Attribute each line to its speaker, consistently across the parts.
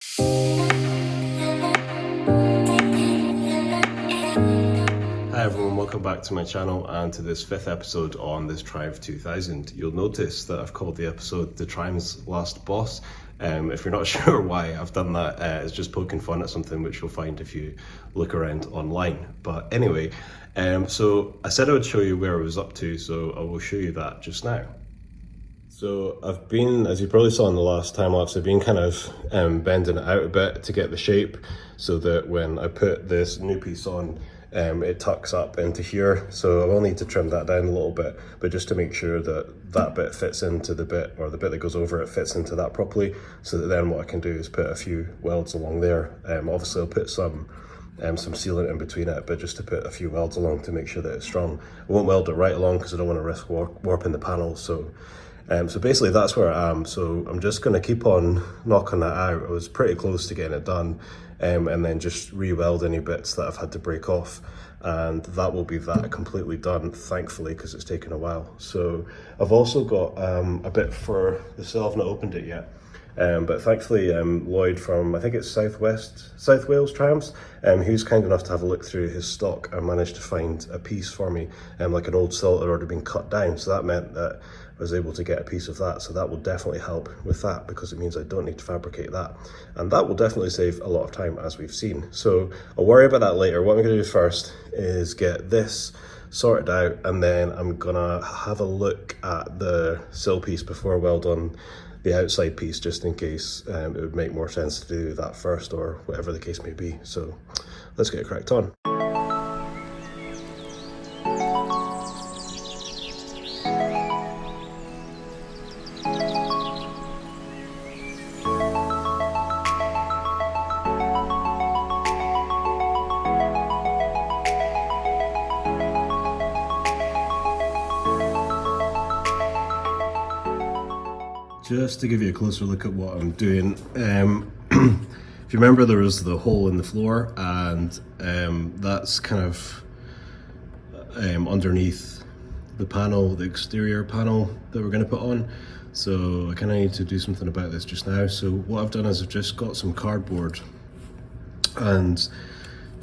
Speaker 1: Hi everyone, welcome back to my channel and to this 5th episode on this Triumph 2000. You'll notice that I've called the episode The Triumph's Last Boss. If you're not sure why I've done that, it's just poking fun at something which you'll find if you look around online. But anyway, so I said I would show you where I was up to, so I will show you that just now. So I've been, as you probably saw in the last time lapse, I've been kind of bending it out a bit to get the shape so that when I put this new piece on, it tucks up into here. So I will need to trim that down a little bit, but just to make sure that that bit fits into the bit, or the bit that goes over it fits into that properly, so that then what I can do is put a few welds along there. Obviously I'll put some sealant in between it, but just to put a few welds along to make sure that it's strong. I won't weld it right along because I don't want to risk warping the panel. So basically that's where I am. So I'm just going to keep on knocking that out. I was pretty close to getting it done, and then just re-weld any bits that I've had to break off, and that will be that completely done, thankfully, because it's taken a while. So I've also got a bit for the cell. I've not opened it yet, but thankfully Lloyd from, I think it's South Wales Triumphs, who's kind enough to have a look through his stock and managed to find a piece for me, like an old cell that had already been cut down. So that meant that I was able to get a piece of that, so that will definitely help with that, because it means I don't need to fabricate that, and that will definitely save a lot of time, as we've seen. So I'll worry about that later. What I'm going to do first is get this sorted out, and then I'm gonna have a look at the sill piece before I weld on the outside piece, just in case it would make more sense to do that first, or whatever the case may be. So let's get cracked on. Just to give you a closer look at what I'm doing, if you remember, there was the hole in the floor, and that's kind of underneath the panel, the exterior panel that we're going to put on. So I kind of need to do something about this just now. So what I've done is I've just got some cardboard and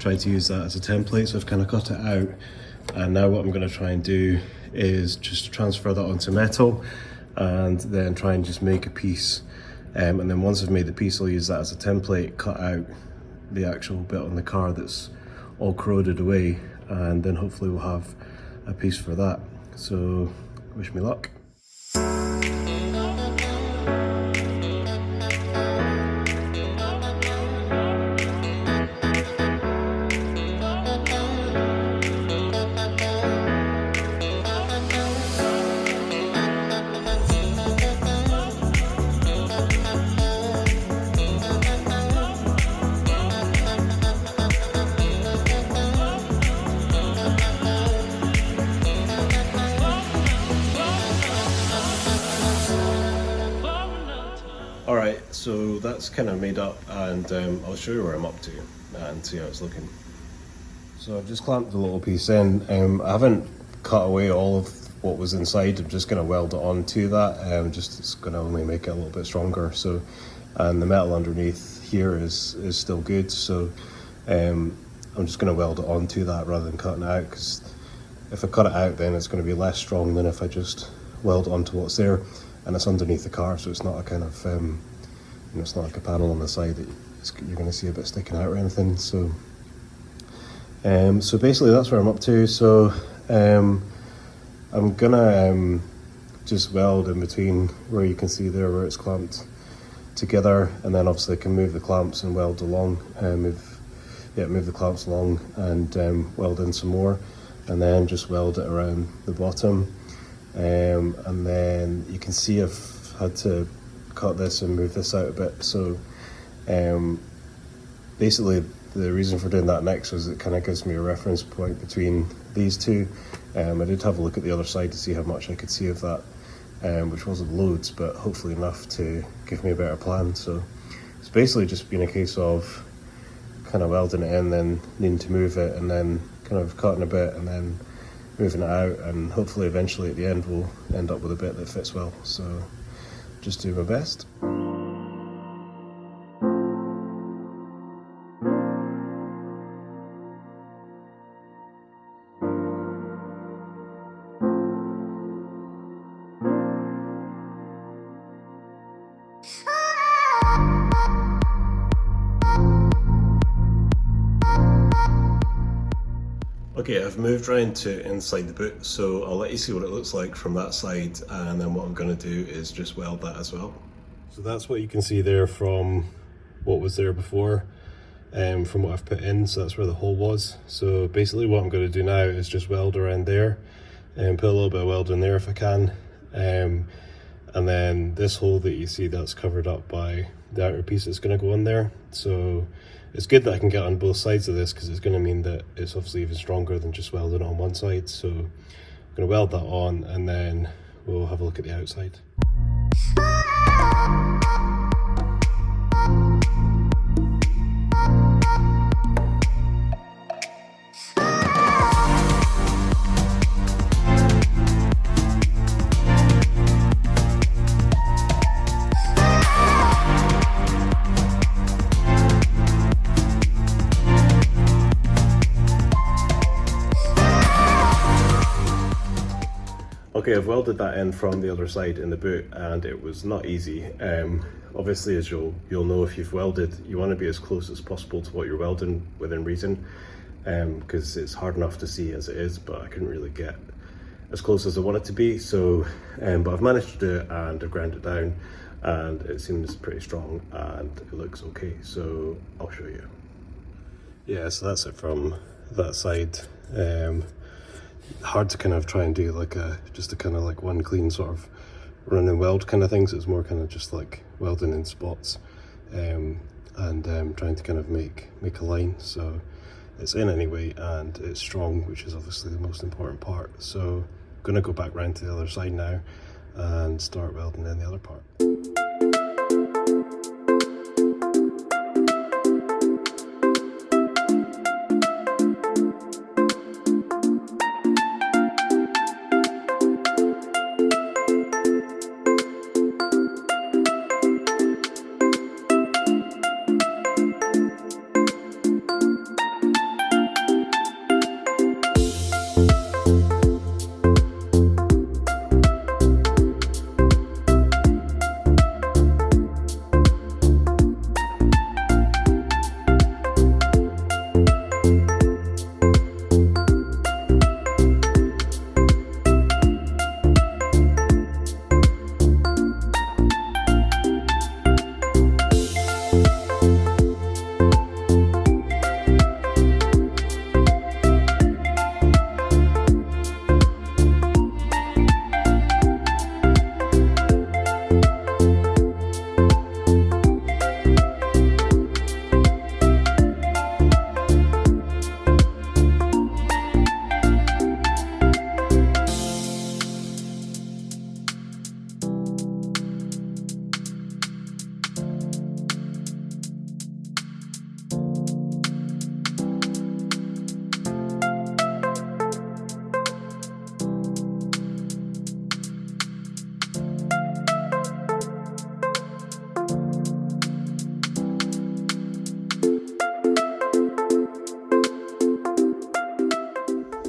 Speaker 1: tried to use that as a template. So I've kind of cut it out, and now what I'm going to try and do is just transfer that onto metal, and then try and just make a piece, and then once I've made the piece, I'll use that as a template, cut out the actual bit on the car that's all corroded away, and then hopefully we'll have a piece for that. So wish me luck. Alright, so that's kind of made up, and I'll show you where I'm up to and see how it's looking. So I've just clamped the little piece in. I haven't cut away all of what was inside. I'm just going to weld it onto that. Just it's going to only make it a little bit stronger. So, and the metal underneath here is still good. So I'm just going to weld it onto that rather than cutting it out, because if I cut it out, then it's going to be less strong than if I just weld onto what's there. And it's underneath the car, so it's not a kind of, it's not like a panel on the side that you're going to see a bit sticking out or anything. So, so basically that's where I'm up to. So I'm gonna just weld in between where you can see there where it's clamped together, and then obviously I can move the clamps and weld along, move the clamps along and weld in some more, and then just weld it around the bottom. And then you can see I've had to cut this and move this out a bit. So basically the reason for doing that next was it kind of gives me a reference point between these two. I did have a look at the other side to see how much I could see of that, which wasn't loads, but hopefully enough to give me a better plan. So it's basically just been a case of kind of welding it in, then needing to move it, and then kind of cutting a bit and then moving it out, and hopefully eventually at the end we'll end up with a bit that fits well. So just do my best. Okay, I've moved around to inside the boot, so I'll let you see what it looks like from that side, and then what I'm going to do is just weld that as well. So that's what you can see there from what was there before, from what I've put in, so that's where the hole was. So basically what I'm going to do now is just weld around there and put a little bit of weld in there if I can. And then this hole that you see, that's covered up by the outer piece that's going to go in there. So it's good that I can get on both sides of this, because it's going to mean that it's obviously even stronger than just welding on one side. So I'm going to weld that on, and then we'll have a look at the outside. Okay, I've welded that in from the other side in the boot, and it was not easy. Obviously, as you'll know if you've welded, you want to be as close as possible to what you're welding within reason, because it's hard enough to see as it is, but I couldn't really get as close as I want it to be. So, but I've managed to do it, and I've ground it down, and it seems pretty strong, and it looks okay. So I'll show you. Yeah, so that's it from that side. Hard to kind of try and do like just a kind of like one clean sort of run and weld kind of thing, so it's more kind of just like welding in spots, and trying to kind of make a line. So it's in anyway, and it's strong, which is obviously the most important part. So I'm gonna go back round to the other side now and start welding in the other part.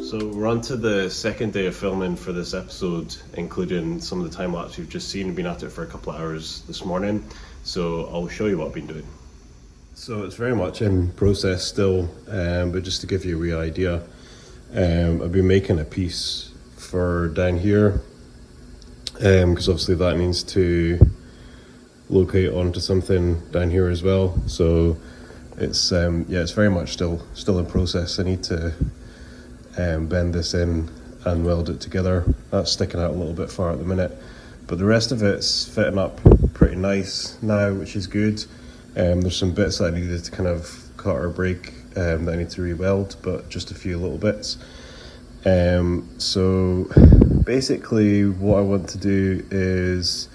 Speaker 1: So we're on to the second day of filming for this episode, including some of the time lapse you've just seen. I've been at it for a couple of hours this morning, so I'll show you what I've been doing. So it's very much in process still, but just to give you a wee idea, I've been making a piece for down here, because obviously that needs to locate onto something down here as well. So it's yeah, it's very much still in process. I need to bend this in and weld it together. That's sticking out a little bit far at the minute, but the rest of it's fitting up pretty nice now, which is good. There's some bits that I needed to kind of cut or break, that I need to re-weld, but just a few little bits. So basically what I want to do is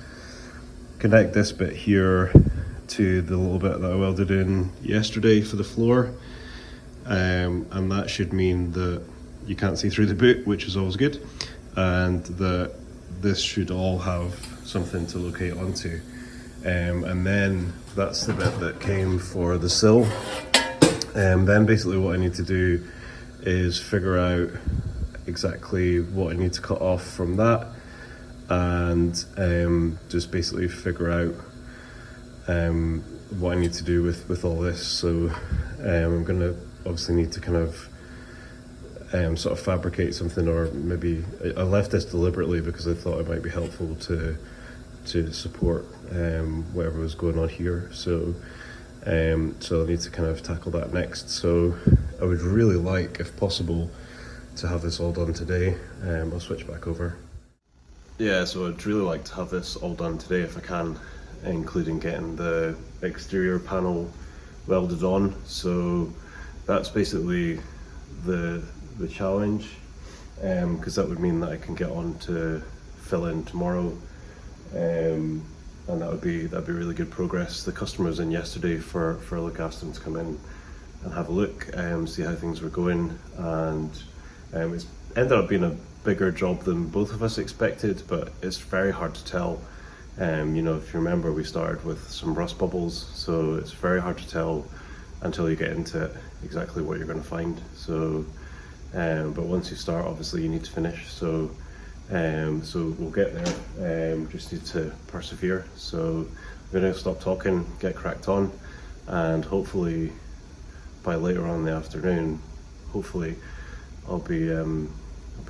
Speaker 1: connect this bit here to the little bit that I welded in yesterday for the floor, and that should mean that you can't see through the boot, which is always good, and that this should all have something to locate onto. And then that's the bit that came for the sill. Then basically what I need to do is figure out exactly what I need to cut off from that, and just basically figure out what I need to do with all this. So I'm gonna obviously need to kind of sort of fabricate something, or maybe I left this deliberately because I thought it might be helpful to support whatever was going on here. So I need to kind of tackle that next. So I would really like, if possible, to have this all done today. I'll switch back over. Yeah, so I'd really like to have this all done today if I can, including getting the exterior panel welded on. So that's basically the challenge, because that would mean that I can get on to fill in tomorrow, and that'd be really good progress. The customer was in yesterday for a look. Asked them to come in and have a look, see how things were going, and it's ended up being a bigger job than both of us expected, but it's very hard to tell. You know, if you remember, we started with some rust bubbles, so it's very hard to tell until you get into it exactly what you're going to find. So but once you start, obviously you need to finish. So we'll get there. Just need to persevere. So I'm going to stop talking, get cracked on, and hopefully by later on in the afternoon, hopefully I'll be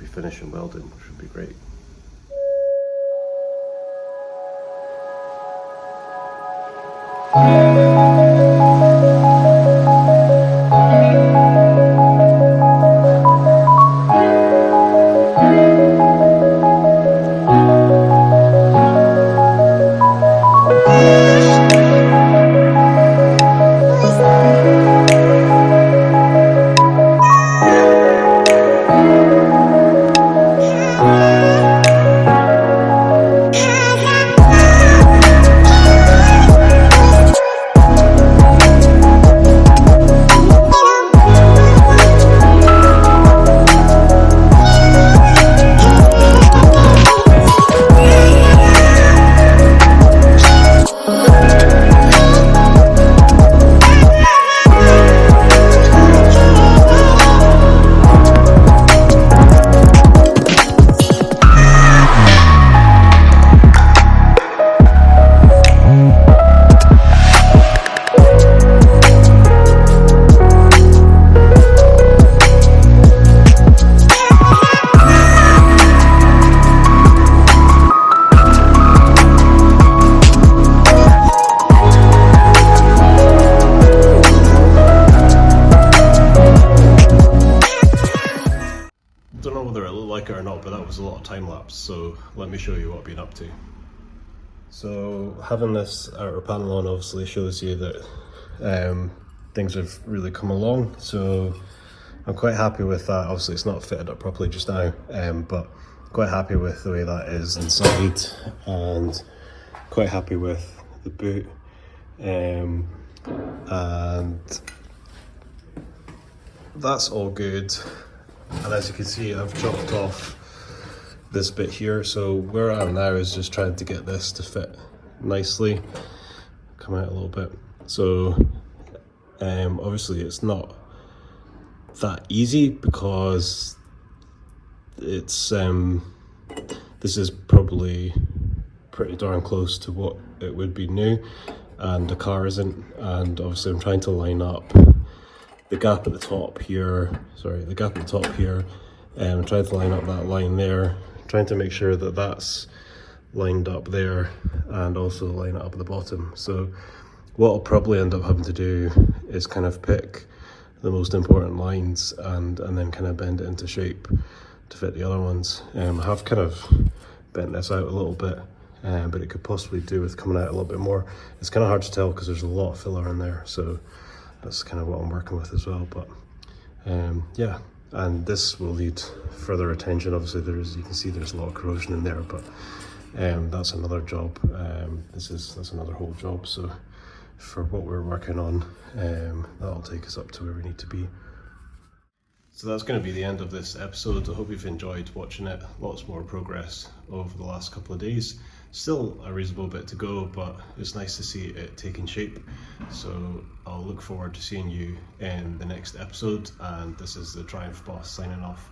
Speaker 1: finishing welding, which would be great. Don't know whether it looked like it or not, but that was a lot of time lapse, so let me show you what I've been up to. So having this outer panel on obviously shows you that things have really come along, so I'm quite happy with that. Obviously it's not fitted up properly just now, but quite happy with the way that is inside, and quite happy with the boot, and that's all good. And as you can see, I've chopped off this bit here, so where I am now is just trying to get this to fit nicely, come out a little bit. So obviously it's not that easy, because it's this is probably pretty darn close to what it would be new, and the car isn't. And obviously I'm trying to line up the gap at the top here, and trying to line up that line there, trying to make sure that that's lined up there, and also line it up at the bottom. So what I'll probably end up having to do is kind of pick the most important lines and then kind of bend it into shape to fit the other ones. I have kind of bent this out a little bit, but it could possibly do with coming out a little bit more. It's kind of hard to tell because there's a lot of filler in there, so that's kind of what I'm working with as well. But yeah, and this will need further attention. Obviously you can see there's a lot of corrosion in there, but that's another job. That's another whole job. So for what we're working on, that'll take us up to where we need to be. So that's going to be the end of this episode. I hope you've enjoyed watching it. Lots more progress over the last couple of days. Still a reasonable bit to go, but it's nice to see it taking shape. So I'll look forward to seeing you in the next episode, and this is the Triumph Boss signing off.